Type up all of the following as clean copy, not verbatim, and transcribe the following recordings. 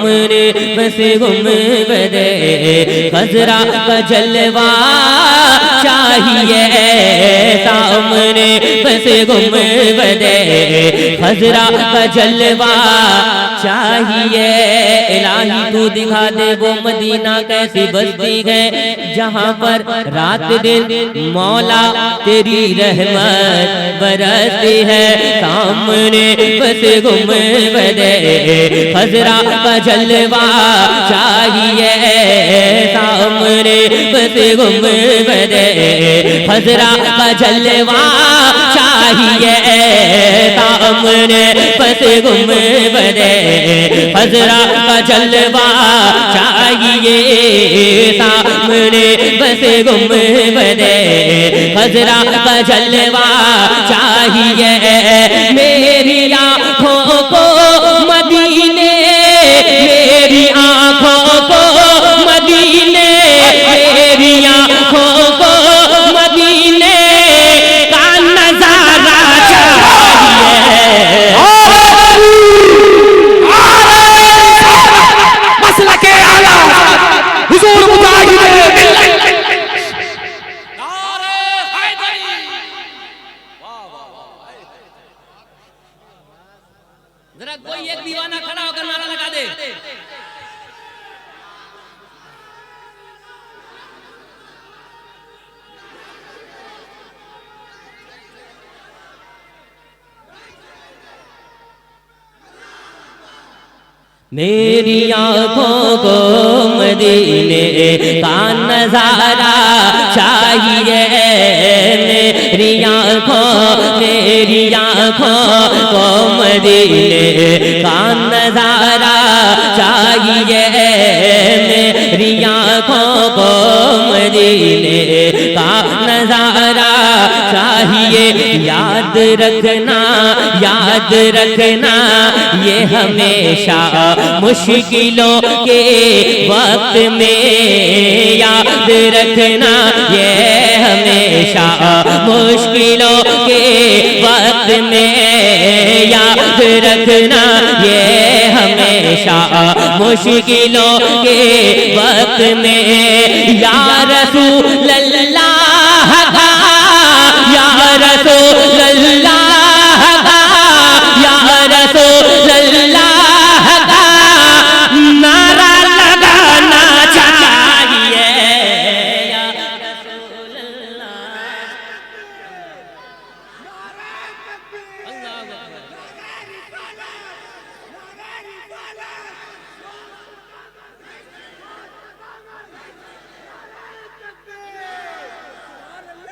सामने बस गुंबदे खजरा का जलवा चाहिए, सामने बस गुंबदे खजरा का जलवा चाहिए। इलाही तू दिखा दे वो मदीना कैसी बस्ती है जहाँ पर रात दिन मौला तेरी रहमत बरसती है। सामने बस गुंबदे खजरा का जलवा चाहिए, सामने बस गुंबदे खजरा का जलवा चाहिए, सामने बस गुंबदे खजरा का जलवा चाहिए, सामने बस गुंबदे खजरा का जलवा चाहिए। मेरी आँखों को मदीने, मेरी आँखों को मदीने, मेरी आँखों को मदीने का नजारा चाहिए। मसला के आला हुजूर जरा कोई एक दीवाना खड़ा होकर नारा लगा दे। मेरी आँखों को मदीने का नजारा चाहिए, मेरी आँखों को मदीने का नजारा चाहिए, मेरी आँखों को मदीने का नजारा चाहिए। याद रखना ये हमेशा मुश्किलों के वक्त में, याद रखना ये हमेशा मुश्किलों के वक्त में, याद रखना ये हमेशा मुश्किलों के वक्त में। या रसूल अल्लाह का, या रसूल अल्लाह का, या रसूल अल्लाह का नारा लगाना चाहिए। या रसूल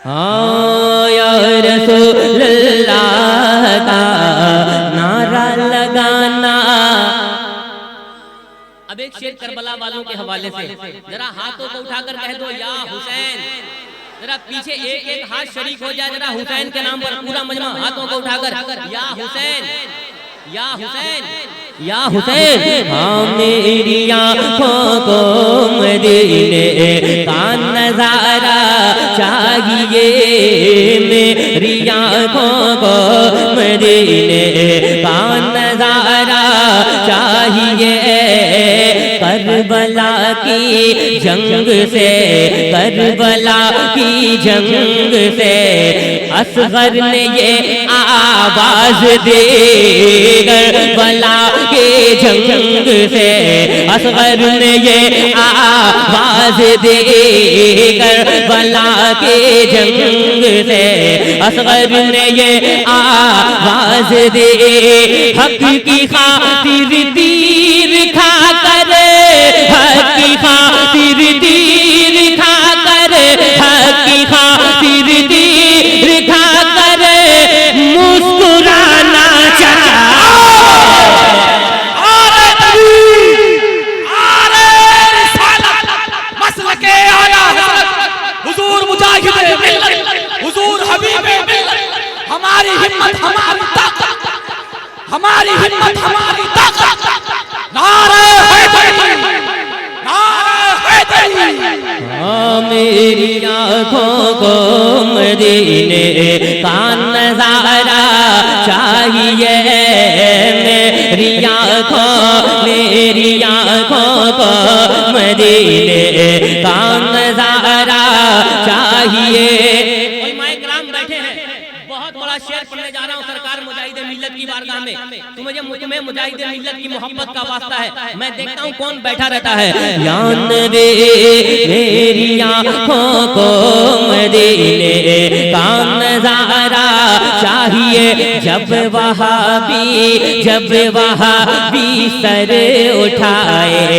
हाँ या रसूल अल्लाह का नारा लगाना। अब एक शेर करबला वालों के हवाले से, जरा हाथों को उठाकर कह दो या हुसैन। जरा पीछे एक एक हाथ शरीक हो जाए जरा हुसैन के नाम पर, पूरा मजमा हाथों को उठाकर या हुसैन, या हुसैन, या हुसैन। हाँ मेरी आँखों को मदीने का नजारा चाहिए, मेरी आँखों को मदीने का नजारा चाहिए। करबला की जंग से, करबला की जंग से असगर ने ये आवाज दी, करबला के जंग से असगर ने ये आवाज दी, करबला के जंग से असगर ने ये आवाज दी। हक की खातिर तीर खाकर, हक की खातिर तीर खाकर, हक की खातिर तीर खाकर मुस्कुराना चाहिए। मसलके आला हुजूर मुजाहिद मिल्लत, हुजूर हबीब मिल्लत, हमारी हिम्मत हमारी ताकत, हमारी हिम्मत हमारी ताकत। नारे हैदरी, नारे हैदरी। हाँ मेरी आँखों को मदीने का नजारा चाहिए, मेरी आँखों तुम्हें मुजाहिदे मिल्लत की मोहब्बत का वास्ता है, मैं देखता हूँ कौन बैठा रहता है। यान रे मेरी आँखों को मदीने का नजारा चाहिए, जब वहाबी सर उठाए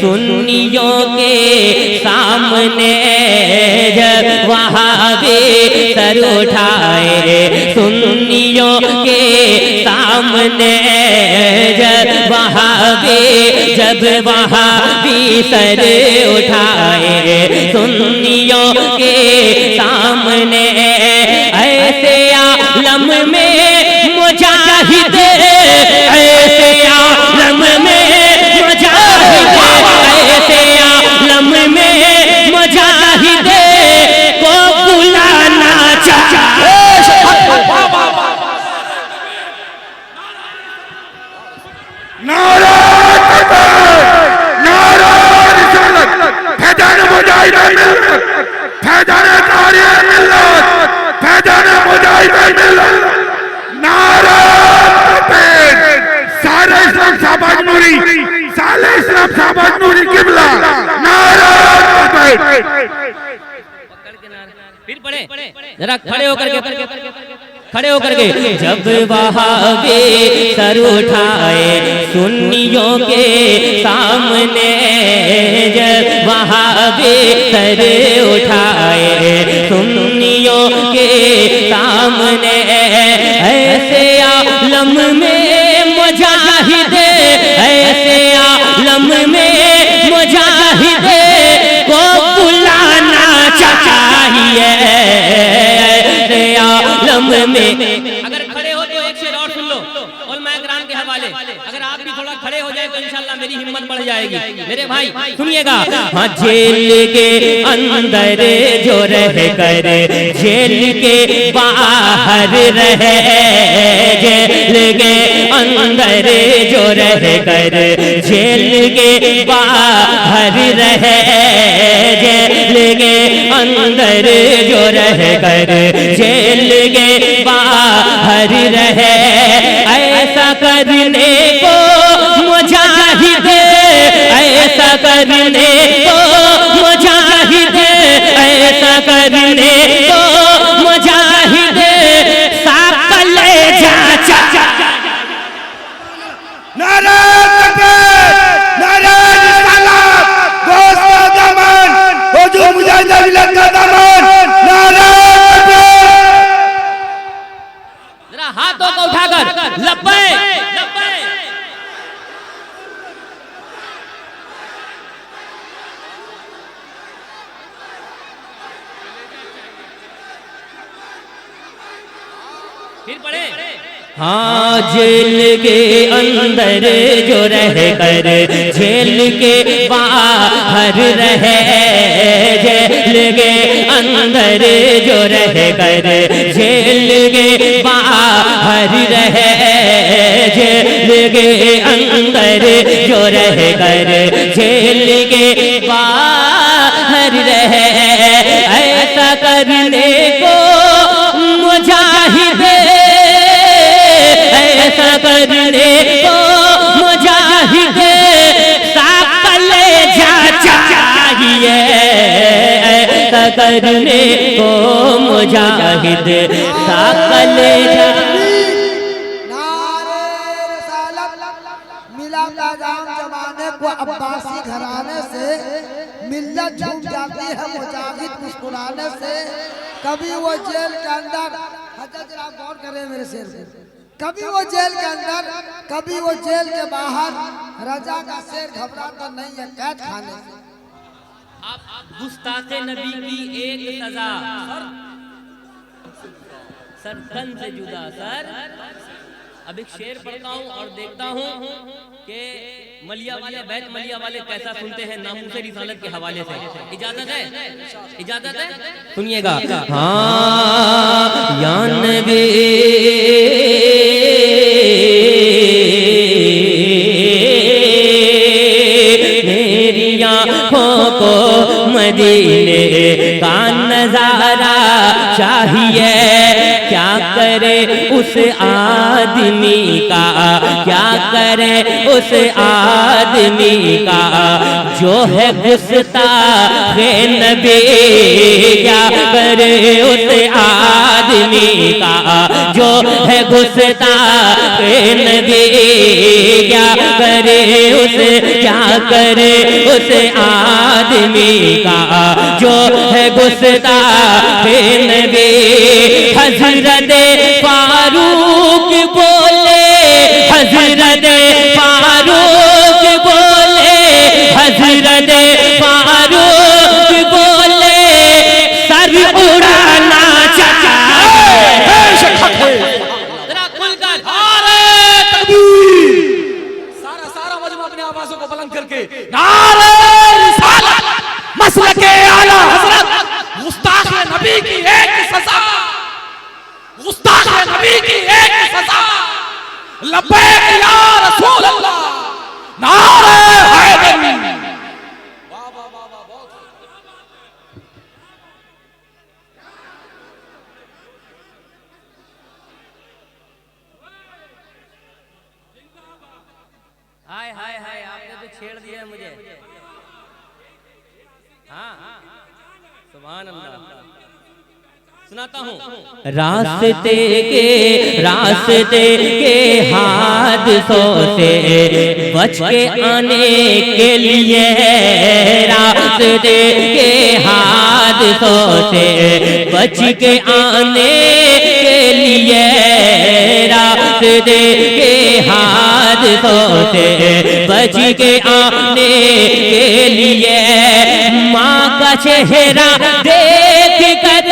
सुन्नियों के सामने, जब वहाबी सर उठाए सुन्नियों के सामने, जब वहाबी सर उठाए सुन्नियों के सामने, ऐसे आलम में मुजाहिद, ऐसे आलम में मुजाहिद, ऐसे आलम में मुजाहिद को बुलाना चाहिए। नारा तकबीर, नारा रिसालत, फैज़ान मुजाहिद मिल्लत, फैज़ान तारीख़ मिल्लत, फैज़ान मुजाहिद मिल्लत, नारा तकबीर, सारे इस्लाम साहबाज नूरी, साले इस्लाम साहबाज नूरी किबला, नारा तकबीर। फिर पढ़े, जरा खड़े होकर के, जब वहाबी सर उठाए सुन्नियों के सामने, जब वहाबी सर उठाए सुन्नियों के सामने, ऐसे आलम में मुजाहिद, ऐसे आलम में मुजाहिद को बुलाना चाहिए। आलम में अगर खड़े हो तो एक शेर और सुन लो उलमाए किराम के हवाले, अगर आप भी थोड़ा खड़े हो जाए तो इंशाल्लाह मेरी हिम्मत बढ़ जाएगी। मेरे भाई सुनिएगा, हाँ जेल के अंदर जो रह कर जेल के बाहर रहे, जेल के अंदर जो रह कर जेल के बाहर रहे, जेल के अंदर जो रह कर जेल के बाहर रहे, ऐसा करने को मुजाहिद, ऐसा करने को मुजाहिद, ऐसा करने को मुजाहिद साकल जा। नारा तकबीर, नारा रिसालत, दोस्तों दामन, हुजूम मुजाहिद मिल्लत का दामन, नारा तकबीर। जरा हाथों को उठाकर लब्बैक लब्बैक। फिर पढ़े, हाँ जेल के अंदर जो रह कर जेल के बाहर रहे, जेल के अंदर जो रह कर जेल के बाहर रहे, जेल के अंदर जो रह कर जेल के बाहर रहे, ऐसा करने को मुजाहिद, ऐसा करने को मुजाहिद साकल जा चाहिए, ऐसा करने को मुजाहिद साकल जा। नारे रिसालत, मिला पैगाम जमाने को अब्बासी घराने से, मिल्लत झूम जाती है मुजाहिद मुस्कुराने से। कभी वो जेल के अंदर, हजरत आप गौर करें मेरे शेर पे, कभी वो जेल के अंदर, कभी वो जेल के बाहर, रजा का शेर घबराता नहीं है कैद खाने से। आप गुस्ताखे नबी की एक सजा, सर तन से जुदा सर। अब एक शेर पढ़ता हूँ और देखता हूँ कि मलिया वाले बैत मलिया वाले कैसा सुनते हैं नामूसे रिसालत के हवाले से। इजाजत है, इजाजत है, सुनिएगा। हाँ या नबी मेरी आँखों को मदीने का नजारा चाहिए, क्या करे उस आदमी का, क्या करे उस आदमी का जो है गुस्ताखे नबी, क्या करे उस आदमी का जो है गुस्ताखे नबी, क्या करे उस, क्या करे उस आदमी का जो है गुस्ताखे नबी। हजरत फारूक बोले, हजरत फारूक बोले, हजरत फारूक बोले सर उड़ाना चाहिए। जरा खुलकर सारा मजमा अपने आवाजों को बुलंद करके नारे रिसालत, मसलके आला हजरत, गुस्ताख नबी की एक सजा, गुस्ताख नबी की एक सजा, लब्बैक या रसूल अल्लाह, नारे हैदरी। वाह वाह वाह वाह, बहुत हाय हाय हाय, आपने तो छेड़ दिया है मुझे। हाँ, सुभान अल्लाह। सुनाता हूँ। रास्ते के हादसों से बच के आने के लिए, रास्ते के हादसों से बच के आने के लिए, रास्ते के हादसों से बच के आने के लिए, माँ का चेहरा देख कर,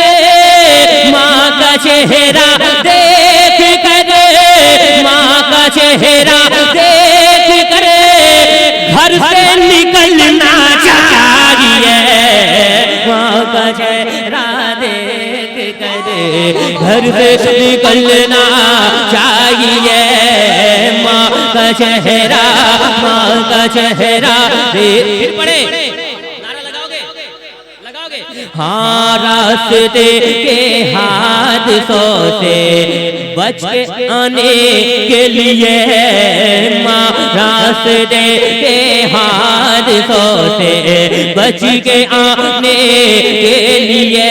माँ का चेहरा देख कर, माँ का चेहरा देख कर घर से निकलना चाहिए, माँ का चेहरा देख कर घर से निकलना चाहिए, माँ का चेहरा, माँ का चेहरा फिर पढ़े, नारा लगाओगे, लगाओगे। हाँ, रास्ते के हादसों से बच के आने के लिए, माँ रास्ते के हादसों से बच के आने के लिए,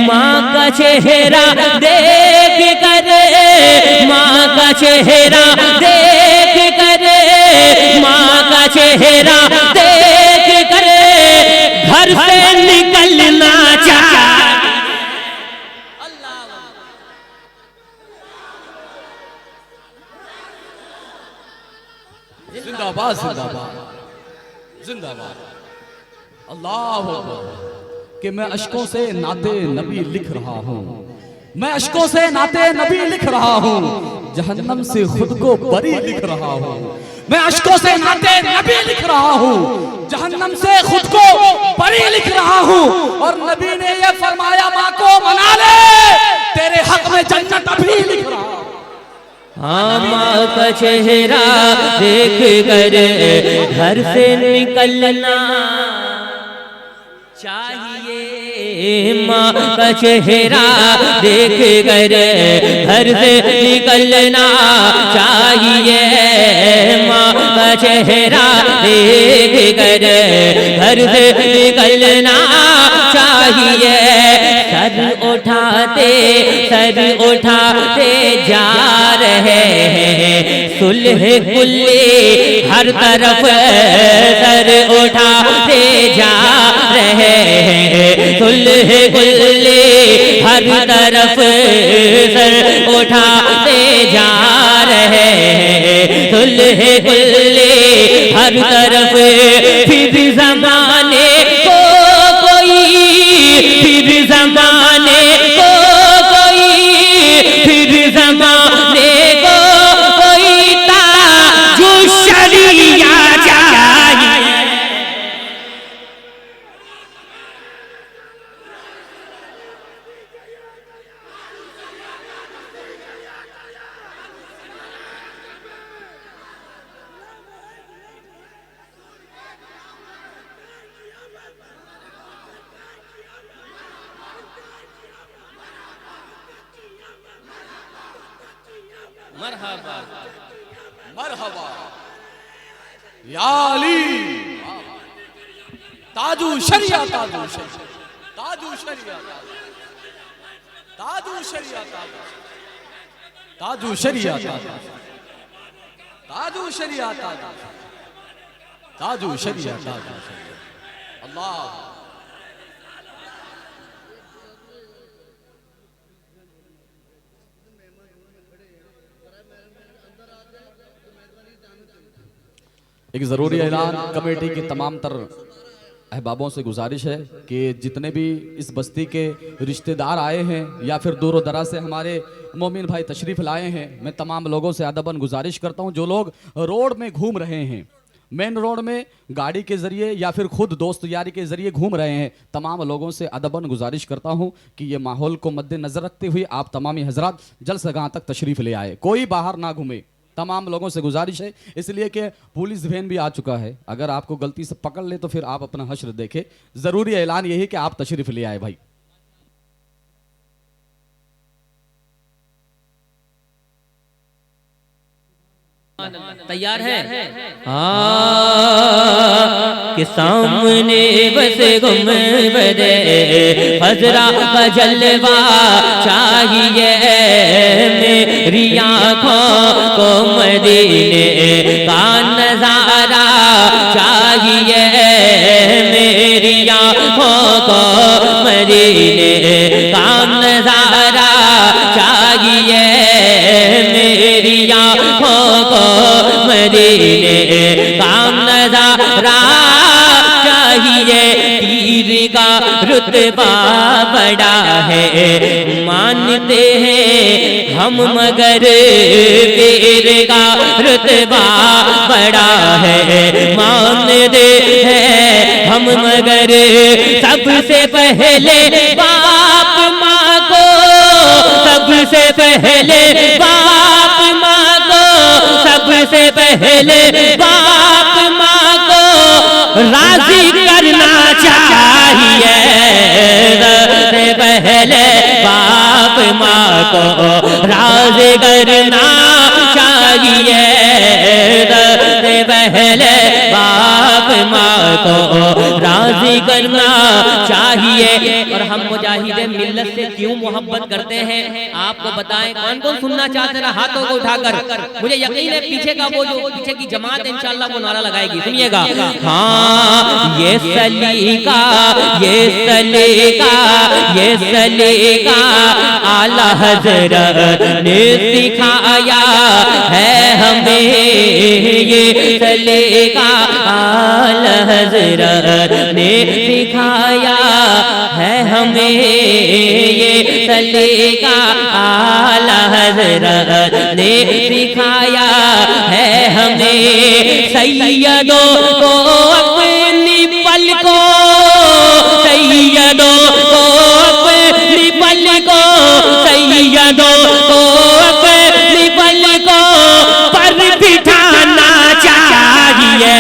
माँ का चेहरा देख कर, माँ का चेहरा देख कर, माँ का चेहरा देख कर घर से निकलना चाहिए। जिंदाबाद जिंदाबाद जिंदाबाद। अल्लाह अकबर। कि मैं अश्कों से नाते नबी लिख रहा हूँ, मैं अश्कों से नाते नबी लिख रहा हूँ, जहन्नम से खुद को बरी लिख रहा हूँ, मैं अश्कों से नाते नबी लिख रहा हूँ, जहन्नम से खुद को बरी लिख रहा हूँ। और नबी ने ये फरमाया, माँ को मना ले, तेरे हक में जन्नत अभी लिख रहा हूँ। हाँ, माँ का चेहरा देख कर घर से निकलना चाहिए, माँ का चेहरा देख कर घर से निकलना चाहिए, माँ का चेहरा देख कर घर से निकलना चाहिए। सर उठाते जा रहे हैं सुलह कुल्ली हर तरफ, सर उठाते जा रहे हैं सुलह कुल्ली हर तरफ, सर उठाते जा रहे हैं सुलह कुल्ली हर तरफ। फिर ज़माने को कोई, फिर ज़माने को कोई, फिर ज़माने को कोई ताजु शरिया चाहिए। मरहबा या अली ताजू शरिया ताजू शरिया ताजू शरिया ताजू शरिया ताजू शरिया ताजू शरिया ताजू शरिया अल्लाह एक ज़रूरी ऐलान कमेटी की तमाम तर अहबाबों से गुजारिश है कि जितने भी इस बस्ती के रिश्तेदार आए हैं या फिर दूर दराज से हमारे मोमिन भाई तशरीफ़ लाए हैं, मैं तमाम लोगों से अदबन गुजारिश करता हूं, जो लोग रोड में घूम रहे हैं, मेन रोड में गाड़ी के ज़रिए या फिर खुद दोस्त यारी के ज़रिए घूम रहे हैं, तमाम लोगों से अदबन गुजारिश करता हूं कि ये माहौल को मद्देनज़र रखते हुए आप तमामी हजरात जलसगाह तक तशरीफ़ ले आए, कोई बाहर ना घूमे। तमाम लोगों से गुजारिश है, इसलिए कि पुलिस वैन भी आ चुका है, अगर आपको गलती से पकड़ ले तो फिर आप अपना हश्र देखें। ज़रूरी ऐलान यही कि आप तशरीफ़ ले आए भाई। तैयार है? के सामने बस गुंबद खजरा का जलवा चाहिए, मेरी आँखों को मदीने का नजारा चाहिए, मेरी आँखों को मदीने का नजारा चाहिए, मेरी आँखों को मदीने का नजारा चाहिए। पीर का रुतबा बड़ा है मानते हैं हम, मगर पीर का रुतबा बड़ा है मानते हैं हम, मगर सबसे पहले बाप माँ को, सबसे पहले बाप माँ को, सबसे पहले बाप माँ को राजी करना चाहिए, सबसे पहले बाप माँ को राजी करना चाहिए, सबसे पहले बाप माँ को राजी करना चाहिए। और हम मुजाहिदे मिल्लत से क्यों मोहब्बत करते हैं आपको बताएं, कौन कौन सुनना चाहते हैं हाथों को उठाकर, मुझे यकीन है पीछे का वो जो पीछे की जमात इंशाल्लाह वो नारा लगाएगी, सुनिएगा। हाँ ये सलीका, ये सलीका, ये सलीका आला हज़रत ने सिखाया है हमें, ये सलीका आला हज़रत ने सिखाया है हमें, ये सलीका आला हज़रत ने सिखाया है हमें। सैयदों को अपनी पलकों, सैयदों को अपनी पलकों, सैयदों को अपनी पलकों पर बिठाना चाहिए।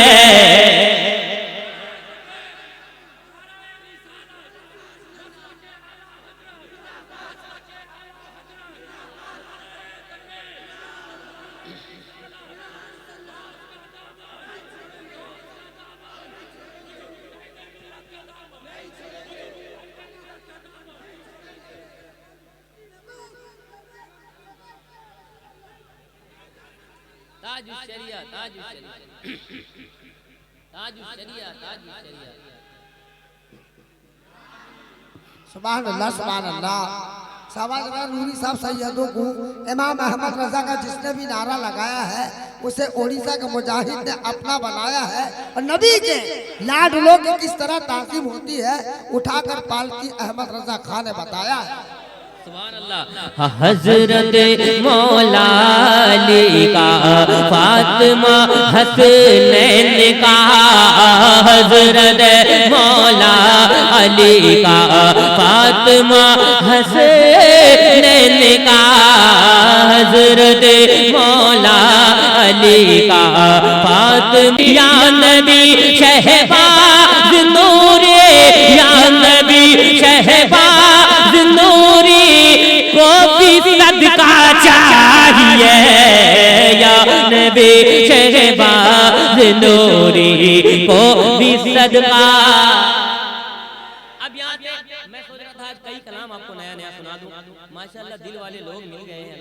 ताजुशरिया, ताजुशरिया, ताजुशरिया, ताजुशरिया। सुभान अल्लाह, सुभान अल्लाह। शाहबाज नूरी साहब सैयदों को इमाम अहमद रजा का जिसने भी नारा लगाया है उसे ओडिशा के मुजाहिद ने अपना बनाया है, और नबी के लाडलों की किस तरह ताकीम होती है उठाकर पालकी अहमद रजा खान ने बताया है। हजरत मौला अली का फातिमा हसनैन का, हजरत मौला अली का फातिमा हसनैन का, हजरत मौला अली का फातिमा। या नबी शहबाज नूरे, या नबी शहबाज नूरी को भी सदका चाहिए, बे शहबाज नूरी को भी सदका। अब यहाँ से मैं सोच रहा था आज कई कलाम आपको नया नया सुना दूं। माशाअल्लाह दिल वाले लोग मिल गए हैं।